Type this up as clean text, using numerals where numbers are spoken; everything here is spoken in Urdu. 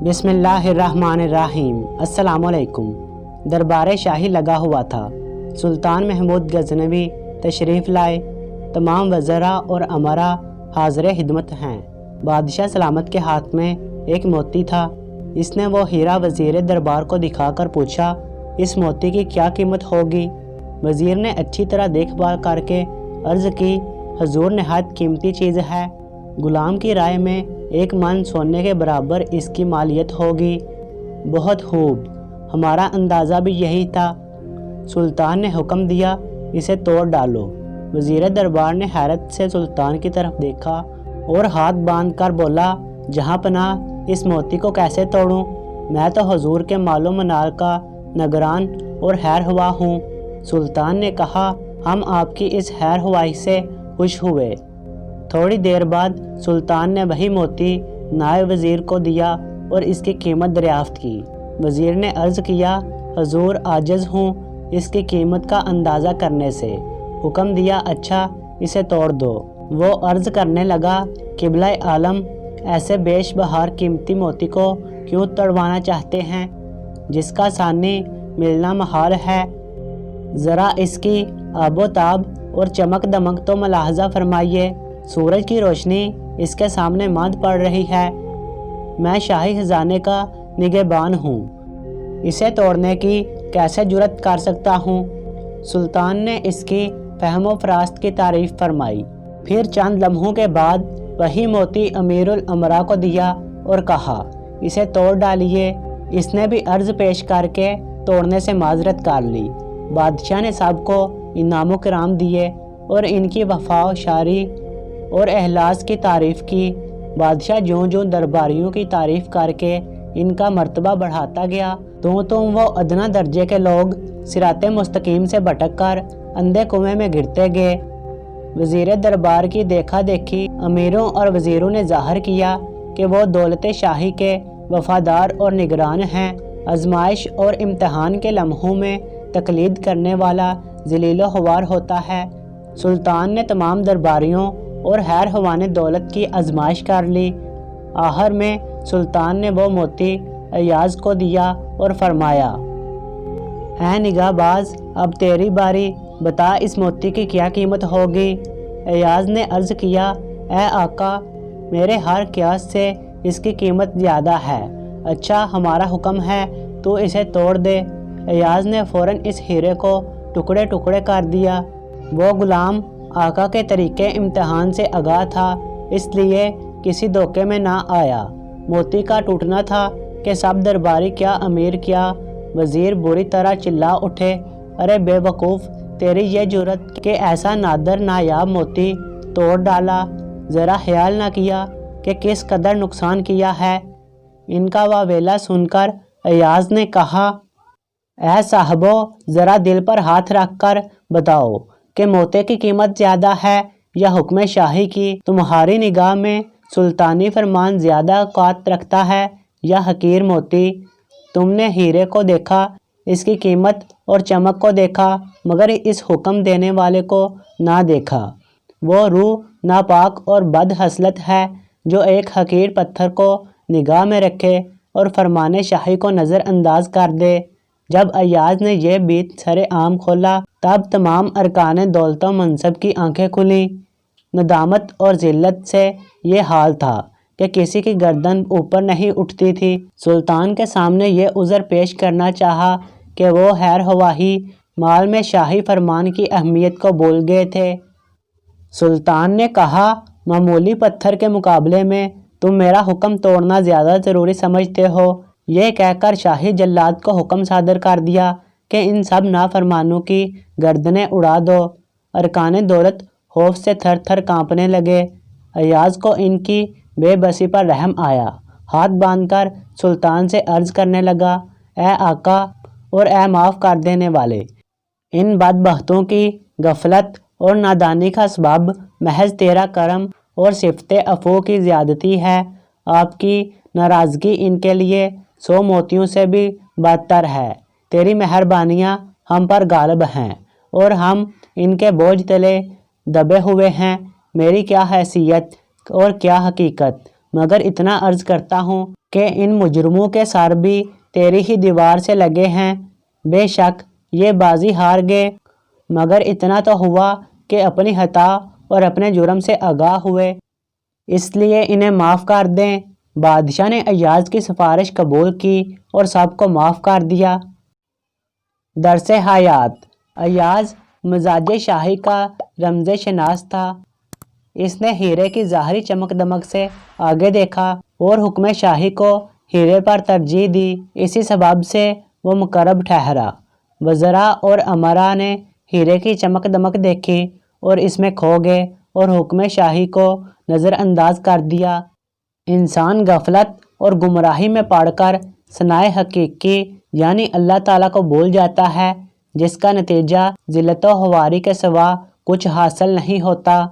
بسم اللہ الرحمن الرحیم۔ السلام علیکم۔ دربار شاہی لگا ہوا تھا۔ سلطان محمود غزنوی تشریف لائے۔ تمام وزراء اور امراء حاضر خدمت ہیں۔ بادشاہ سلامت کے ہاتھ میں ایک موتی تھا۔ اس نے وہ ہیرا وزیر دربار کو دکھا کر پوچھا، اس موتی کی کیا قیمت ہوگی؟ وزیر نے اچھی طرح دیکھ بھال کر کے عرض کی، حضور نہایت قیمتی چیز ہے۔ غلام کی رائے میں 1 من سونے کے برابر اس کی مالیت ہوگی۔ بہت خوب، ہمارا اندازہ بھی یہی تھا۔ سلطان نے حکم دیا، اسے توڑ ڈالو۔ وزیر دربار نے حیرت سے سلطان کی طرف دیکھا اور ہاتھ باندھ کر بولا، جہاں پناہ، اس موتی کو کیسے توڑوں؟ میں تو حضور کے مال و منال کا نگران اور خیر خواہ ہوں۔ سلطان نے کہا، ہم آپ کی اس خیر خواہی سے خوش ہوئے۔ تھوڑی دیر بعد سلطان نے وہی موتی نائب وزیر کو دیا اور اس کی قیمت دریافت کی۔ وزیر نے عرض کیا، حضور عاجز ہوں اس کی قیمت کا اندازہ کرنے سے۔ حکم دیا، اچھا اسے توڑ دو۔ وہ عرض کرنے لگا، قبلہ عالم، ایسے بیش بہار قیمتی موتی کو کیوں توڑوانا چاہتے ہیں جس کا ثانی ملنا محال ہے؟ ذرا اس کی آب و تاب اور چمک دمک تو ملاحظہ فرمائیے۔ سورج کی روشنی اس کے سامنے ماند پڑ رہی ہے۔ میں شاہی خزانے کا نگہبان ہوں، اسے توڑنے کی کیسے جرأت کر سکتا ہوں؟ سلطان نے اس کی فہم و فراست کی تعریف فرمائی۔ پھر چند لمحوں کے بعد وہی موتی امیر الامراء کو دیا اور کہا، اسے توڑ ڈالیے۔ اس نے بھی عرض پیش کر کے توڑنے سے معذرت کر لی۔ بادشاہ نے سب کو انعام و کرام دیے اور ان کی وفا و شاری اور اخلاص کی تعریف کی۔ بادشاہ جوں درباریوں کی تعریف کر کے ان کا مرتبہ بڑھاتا گیا، تو وہ ادنا درجے کے لوگ صراط مستقیم سے بھٹک کر اندھے کنویں میں گرتے گئے۔ وزیر دربار کی دیکھا دیکھی امیروں اور وزیروں نے ظاہر کیا کہ وہ دولت شاہی کے وفادار اور نگران ہیں۔ آزمائش اور امتحان کے لمحوں میں تقلید کرنے والا ذلیل و خوار ہوتا ہے۔ سلطان نے تمام درباریوں اور خیر خواہ دولت کی آزمائش کر لی۔ آخر میں سلطان نے وہ موتی ایاز کو دیا اور فرمایا، اے نگاہ باز، اب تیری باری، بتا اس موتی کی کیا قیمت ہوگی؟ ایاز نے عرض کیا، اے آقا، میرے ہر قیاس سے اس کی قیمت زیادہ ہے۔ اچھا، ہمارا حکم ہے تو اسے توڑ دے۔ ایاز نے فوراً اس ہیرے کو ٹکڑے ٹکڑے کر دیا۔ وہ غلام آقا کے طریقے امتحان سے آگاہ تھا، اس لیے کسی دھوکے میں نہ آیا۔ موتی کا ٹوٹنا تھا کہ سب درباری، کیا امیر کیا وزیر، بری طرح چلا اٹھے، ارے بے وقوف، تیری یہ جرأت کہ ایسا نادر نایاب موتی توڑ ڈالا، ذرا خیال نہ کیا کہ کس قدر نقصان کیا ہے؟ ان کا واویلا سن کر ایاز نے کہا، اے صاحبو، ذرا دل پر ہاتھ رکھ کر بتاؤ کہ موتی کی قیمت زیادہ ہے یا حکم شاہی کی؟ تمہاری نگاہ میں سلطانی فرمان زیادہ اوقات رکھتا ہے یا حقیر موتی؟ تم نے ہیرے کو دیکھا، اس کی قیمت اور چمک کو دیکھا، مگر اس حکم دینے والے کو نہ دیکھا۔ وہ روح ناپاک اور بد خصلت ہے جو ایک حقیر پتھر کو نگاہ میں رکھے اور فرمان شاہی کو نظر انداز کر دے۔ جب ایاز نے یہ بیت سر عام کھولا، تب تمام ارکان دولت و منصب کی آنکھیں کھلیں۔ ندامت اور ذلت سے یہ حال تھا کہ کسی کی گردن اوپر نہیں اٹھتی تھی۔ سلطان کے سامنے یہ عذر پیش کرنا چاہا کہ وہ خیر خواہی مال میں شاہی فرمان کی اہمیت کو بھول گئے تھے۔ سلطان نے کہا، معمولی پتھر کے مقابلے میں تم میرا حکم توڑنا زیادہ ضروری سمجھتے ہو۔ یہ کہہ کر شاہی جلاد کو حکم صادر کر دیا کہ ان سب نافرمانوں کی گردنیں اڑا دو۔ ارکان دولت خوف سے تھر تھر کانپنے لگے۔ ایاز کو ان کی بے بسی پر رحم آیا۔ ہاتھ باندھ کر سلطان سے عرض کرنے لگا، اے آقا اور اے معاف کر دینے والے، ان بدبختوں کی غفلت اور نادانی کا سبب محض تیرا کرم اور صفت عفو کی زیادتی ہے۔ آپ کی ناراضگی ان کے لیے 100 موتیوں سے بھی بدتر ہے۔ تیری مہربانیاں ہم پر غالب ہیں اور ہم ان کے بوجھ تلے دبے ہوئے ہیں۔ میری کیا حیثیت اور کیا حقیقت، مگر اتنا عرض کرتا ہوں کہ ان مجرموں کے سر بھی تیری ہی دیوار سے لگے ہیں۔ بے شک یہ بازی ہار گئے، مگر اتنا تو ہوا کہ اپنی خطا اور اپنے جرم سے آگاہ ہوئے، اس لیے انہیں معاف کر دیں۔ بادشاہ نے ایاز کی سفارش قبول کی اور سب کو معاف کر دیا۔ درس حیات: ایاز مزاج شاہی کا رمز شناس تھا۔ اس نے ہیرے کی ظاہری چمک دمک سے آگے دیکھا اور حکم شاہی کو ہیرے پر ترجیح دی، اسی سبب سے وہ مقرب ٹھہرا۔ وزراء اور امراء نے ہیرے کی چمک دمک دیکھی اور اس میں کھو گئے اور حکم شاہی کو نظر انداز کر دیا۔ انسان غفلت اور گمراہی میں پڑ کر ثنائے حقیقی یعنی اللہ تعالیٰ کو بھول جاتا ہے، جس کا نتیجہ ذلت و خواری کے سوا کچھ حاصل نہیں ہوتا۔